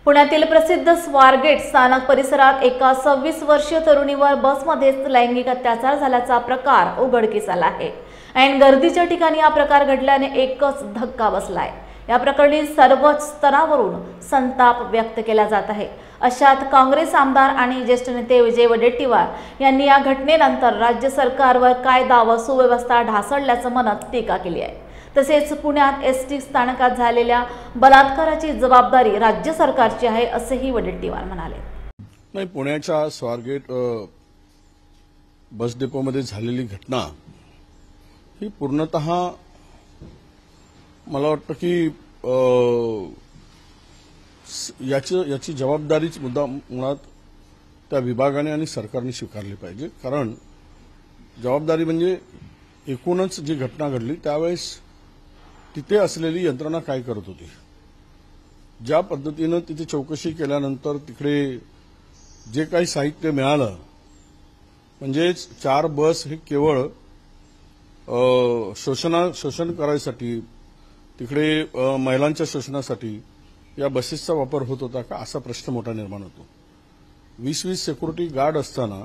पुण्यातील प्रसिद्ध स्वारगेट स्थानक परिसरात एका 26 वर्षीय तरुणीवर बसमध्येच लैंगिक अत्याचार झाल्याचा प्रकार उघडकीस आला आहे। ऐन गर्दीच्या ठिकाणी हा प्रकार घडल्याने एकच धक्का बसलाय। या प्रकरणी सर्वच स्तरावरून संताप व्यक्त केला जात आहे। अशात काँग्रेस आमदार आणि ज्येष्ठ नेते विजय वडेट्टीवार यांनी या घटनेनंतर राज्य सरकारवर कायदा व सुव्यवस्था ढासळल्याचं म्हणत टीका केली आहे। तसेच पुण्यात एसटी स्थानकात झालेल्या बलात्काराची जबाबदारी राज्य सरकारची आहे असेही वडेट्टीवार म्हणाले। नाही, पुण्याच्या स्वारगेट बस डेपोमध्ये झालेली घटना ही पूर्णतः मला वाटतं की याची जबाबदारीच मुळात त्या विभागाने आणि सरकारने स्वीकारली पाहिजे। कारण जबाबदारी म्हणजे एकूणच जी घटना घडली त्यावेळेस तिथे असलेली यंत्रणा काय करत होती, ज्या पद्धतीनं तिथे चौकशी केल्यानंतर तिकडे जे काही साहित्य मिळालं, म्हणजेच 4 बस हे केवळ शोषण करायसाठी, तिकडे महिलांच्या शोषणासाठी या बसेसचा वापर होत होता का असा प्रश्न मोठा निर्माण होतो। 20-20 सिक्युरिटी गार्ड असताना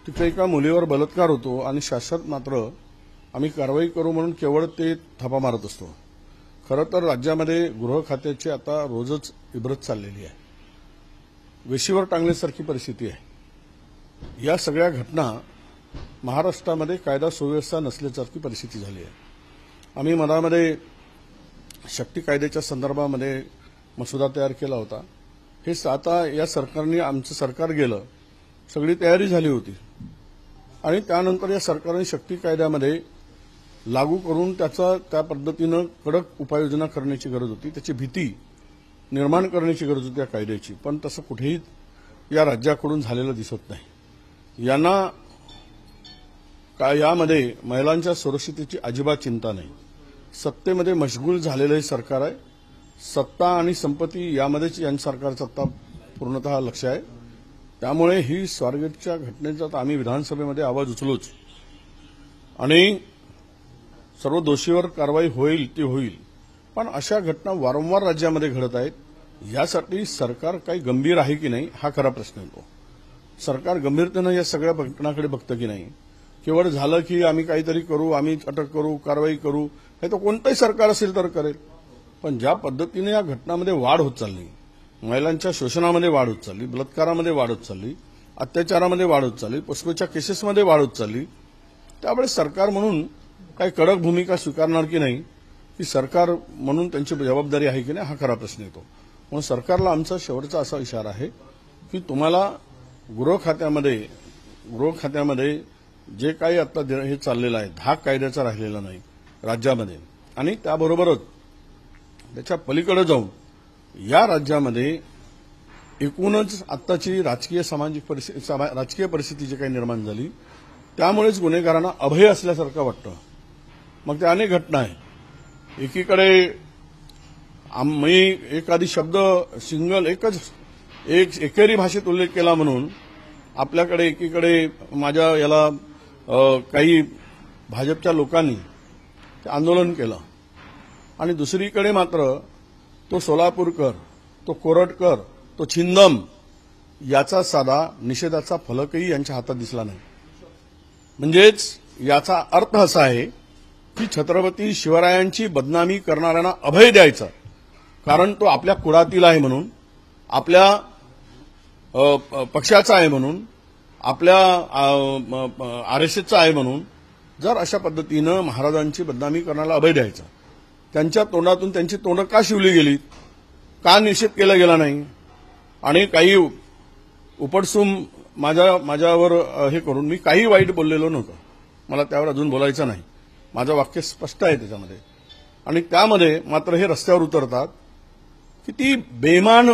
तिथे एका मुलीवर बलात्कार होतो आणि शासन मात्र आम्ही कारवाई करू म्हणून केवळ ते थापा मारत असतो। खरं तर राज्यामध्ये गृह खात्याची आता रोजच इब्रत चाललेली आहे, वेशीवर टांगल्यासारखी परिस्थिती आहे। या सगळ्या घटना महाराष्ट्रामध्ये कायदा सुव्यवस्था नसल्यासारखी परिस्थिती झाली आहे। आम्ही मनामध्ये शक्ती कायद्याच्या संदर्भामध्ये मसुदा तयार केला होता। हे आता या सरकारने, आमचं सरकार गेलं, सगळी तयारी झाली होती आणि त्यानंतर या सरकारने शक्ती कायद्यामध्ये लागू करून त्या पद्धतीनं कडक उपाययोजना करण्याची गरज होती, त्याची भीती निर्माण करण्याची गरज होती या कायद्याची, पण तसं कुठेही या राज्याकडून झालेलं दिसत नाही। यामध्ये महिलांच्या सुरक्षिततेची अजिबात चिंता नाही। सत्तेमध्ये मशगूल झालेलं हे सरकार आहे। सत्ता आणि संपत्ती यामध्येच या सरकारचं आता पूर्णतः लक्ष आहे। त्यामुळे ही स्वारगेटच्या घटनेचा आम्ही विधानसभेमध्ये आवाज उचलूच आणि सर्व दोषीवर कारवाई होईल ती होईल, पण अशा घटना वारंवार राज्यामध्ये घडत आहेत। यासाठी सरकार काही गंभीर आहे की नाही हा खरा प्रश्न येतो। सरकार गंभीरतेनं या सगळ्या घटनांकडे बघतं की नाही, केवळ झालं की आम्ही काहीतरी करू, आम्ही अटक करू, कारवाई करू, हे तर कोणतंही सरकार असेल तर करेल। पण ज्या पद्धतीने या घटनांमध्ये वाढ होत चालली, महिलांच्या शोषणामध्ये वाढ होत चालली, बलात्कारामध्ये वाढ होत चालली, अत्याचारामध्ये वाढ होत चालली, पोस्कोच्या केसेसमध्ये वाढ होत चालली, त्यामुळे सरकार म्हणून काही कडक भूमिका स्वीकारणार की नाही, ही सरकार म्हणून त्यांची जबाबदारी आहे की नाही हा खरा प्रश्न येतो। म्हणून सरकारला आमचा शेवटचा असा इशारा आहे की तुम्हाला गृह खात्यामध्ये जे काही आता हे चाललेलं आहे, धाक कायद्याचा राहिलेला नाही राज्यामध्ये, आणि त्याबरोबरच त्याच्या पलीकडे जाऊन या राज्यामध्ये एकूणच आत्ताची राजकीय परिस्थिती जी काही निर्माण झाली त्यामुळेच गुन्हेगारांना अभय असल्यासारखं वाटतं। मग त्या अनेक घटना आहे। एकीकडे मी एखादी शब्द एकेरी भाषेत उल्लेख केला म्हणून आपल्याकडे एकीकडे माझ्या याला काही भाजपच्या लोकांनी आंदोलन केलं आणि दुसरीकडे मात्र तो सोलापूरकर, तो कोरटकर, तो छिंदम याचा साधा निषेधाचा फलकही यांच्या हातात दिसला नाही। म्हणजेच याचा अर्थ असा आहे की छत्रपती शिवरायांची बदनामी करणाऱ्यांना अभय द्यायचं, कारण तो आपल्या कुळातील आहे म्हणून, आपल्या पक्षाचा आहे म्हणून, आपल्या आरएसएसचा आहे म्हणून, जर अशा पद्धतीनं महाराजांची बदनामी करण्याला अभय द्यायचा, त्यांच्या तोंडातून त्यांची तोंड का शिवली गेली, का निषेध केला गेला नाही, आणि काही उपडसूम माझ्यावर हे करून मी काही वाईट बोललेलो नव्हतं, मला त्यावर अजून बोलायचं नाही, माझं वाक्य स्पष्ट आहे त्याच्यामध्ये। आणि त्यामध्ये मात्र हे रस्त्यावर उतरतात की ती बेईमान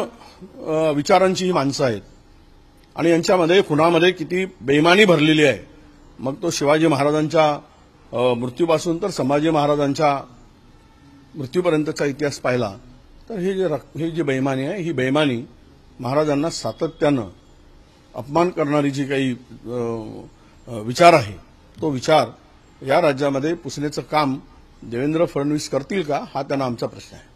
विचारांची ही माणसं आहेत आणि यांच्यामध्ये खुनामध्ये किती बेईमानी भरलेली आहे। मग तो शिवाजी महाराजांच्या मृत्यूपासून तर संभाजी महाराजांच्या मृत्यूपर्यंतचा इतिहास पाहिला तर ही जी बेईमानी आहे, ही बेईमानी महाराजांना सातत्यानं अपमान करणारी जी काही विचार आहे, तो विचार या राज्यामध्ये पुसण्याचं काम देवेंद्र फडणवीस करतील का हा त्यांना आमचा प्रश्न आहे।